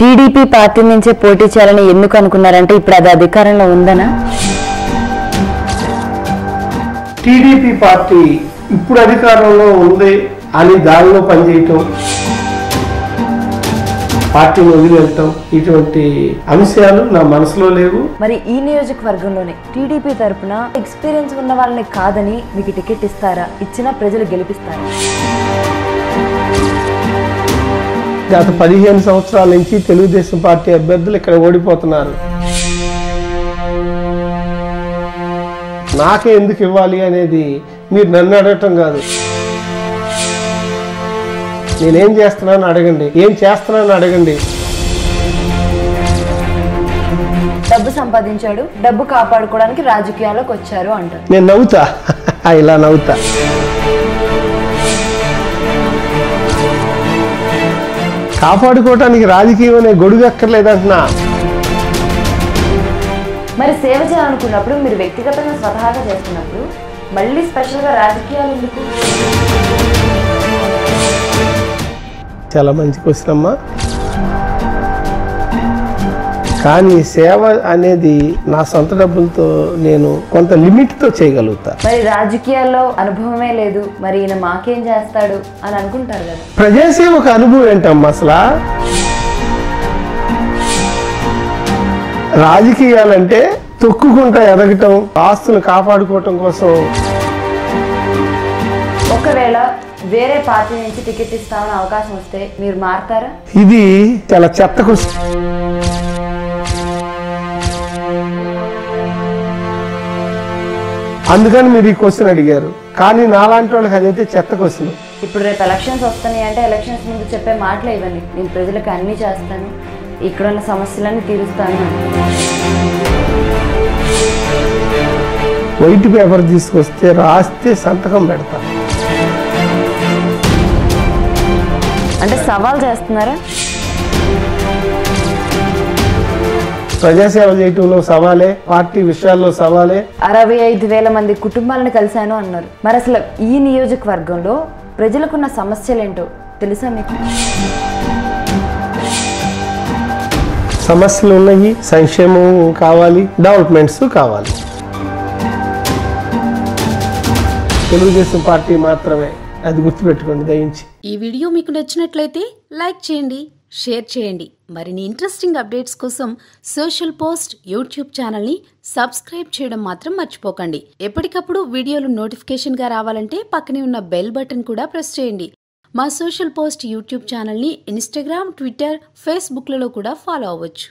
TDP party నుంచే పోటీ చేయాలని ఎందుకు అనుకున్నారంటే ఇప్పుడు అది అధికారంలో ఉందనా? టీడీపీ పార్టీ ఇప్పుడు అధికారంలో ఉంది అని దానిలో పనిచేయటం, పార్టీని వదిలివెళ్ళటం ఇటువంటి అంశాలు నా మనసులో లేవు. మరి ఈ నియోజకవర్గంలోనే టీడీపీ తరపున ఎక్స్పీరియన్స్ ఉన్న వాళ్ళని కాదని మీకు టికెట్ ఇస్తారా? ఇచ్చినా ప్రజలు గెలిపిస్తారా? గత 15 సంవత్సరాల నుంచి తెలుగుదేశం పార్టీ అభ్యర్థులు ఇక్కడ ఓడిపోతున్నారు. నాకే ఎందుకు ఇవ్వాలి అనేది మీరు నన్ను అడగటం కాదు. నేనేం చేస్తున్నాను అడగండి, ఏం చేస్తున్నాను అడగండి. డబ్బు సంపాదించాడు, డబ్బు కాపాడుకోవడానికి రాజకీయాల్లోకి వచ్చారు అంటారు. నేను నవ్వుతా, ఇలా నవ్వుతా. కాపాడుకోవటానికి రాజకీయం అనే గొడుగు ఎక్కర్లేదంటున్నా. మరి సేవ చేయాలనుకున్నప్పుడు మీరు వ్యక్తిగతంగా స్వతహాగా చేస్తున్నప్పుడు మళ్ళీ స్పెషల్గా రాజకీయాలు ఎందుకు? చాలా మంచి క్వశ్చన్ అమ్మా. కానీ సేవ అనేది నా సొంత డబ్బులతో నేను కొంత లిమిట్తో చేయగలుగుతా. మరి రాజకీయాల్లో అనుభవమే లేదు, మరి ఈయన మాకేం చేస్తాడు అని అనుకుంటారు కదా. ప్రజాసేవకు అనుభవం ఏంటమ్మా అసలు? రాజకీయాలంటే తొక్కుకుంటా ఎదగటం, ఆస్తులు కాపాడుకోవటం కోసం. ఒకవేళ వేరే పార్టీ నుంచి టికెట్ ఇస్తామని అవకాశం వస్తే మీరు మారతారా? ఇది చాలా చెత్త క్వశ్చన్. అందుకని మీరు ఈ క్వశ్చన్ అడిగారు. కానీ నాలాంటి వాళ్ళకి అదైతే చెత్త క్వశ్చన్. ఇప్పుడు రేపు ఎలక్షన్స్ వస్తున్నాయి అంటే ఎలక్షన్స్ ముందు చెప్పే మాటలే ఇవన్నీ. నేను ప్రజలకు అన్నీ చేస్తాను, ఇక్కడ ఉన్న సమస్యలన్నీ తీరుస్తాను. వైట్ పేపర్ తీసుకొస్తే రాస్తే సంతకం పెడతా. అంటే సవాల్ చేస్తున్నారా? ప్రజాసేవ చేయటంలో సవాలే, పార్టీ విషయాల్లో సవాలే. 65,000 మంది కుటుంబాలను కలిశాను అన్నారు. మరి అసలు ఈ నియోజకవర్గంలో ప్రజలకున్న సమస్యలేంటో తెలుసా మీకు? సమస్యలు ఉన్నాయి, సంక్షేమం కావాలి, డెవలప్మెంట్స్ కావాలి. తెలుగుదేశం పార్టీ మాత్రమే, అది గుర్తుపెట్టుకోండి దయించి. ఈ వీడియో మీకు నచ్చినట్లయితే లైక్ చేయండి, షేర్ చేయండి. మరిన్ని ఇంట్రెస్టింగ్ అప్డేట్స్ కోసం సోషల్ పోస్ట్ యూట్యూబ్ ఛానల్ని సబ్స్క్రైబ్ చేయడం మాత్రం మర్చిపోకండి. ఎప్పటికప్పుడు వీడియోలు నోటిఫికేషన్గా రావాలంటే పక్కనే ఉన్న బెల్ బటన్ కూడా ప్రెస్ చేయండి. మా సోషల్ పోస్ట్ యూట్యూబ్ ఛానల్ని ఇన్స్టాగ్రామ్, ట్విట్టర్, ఫేస్బుక్లలో కూడా ఫాలో అవ్వచ్చు.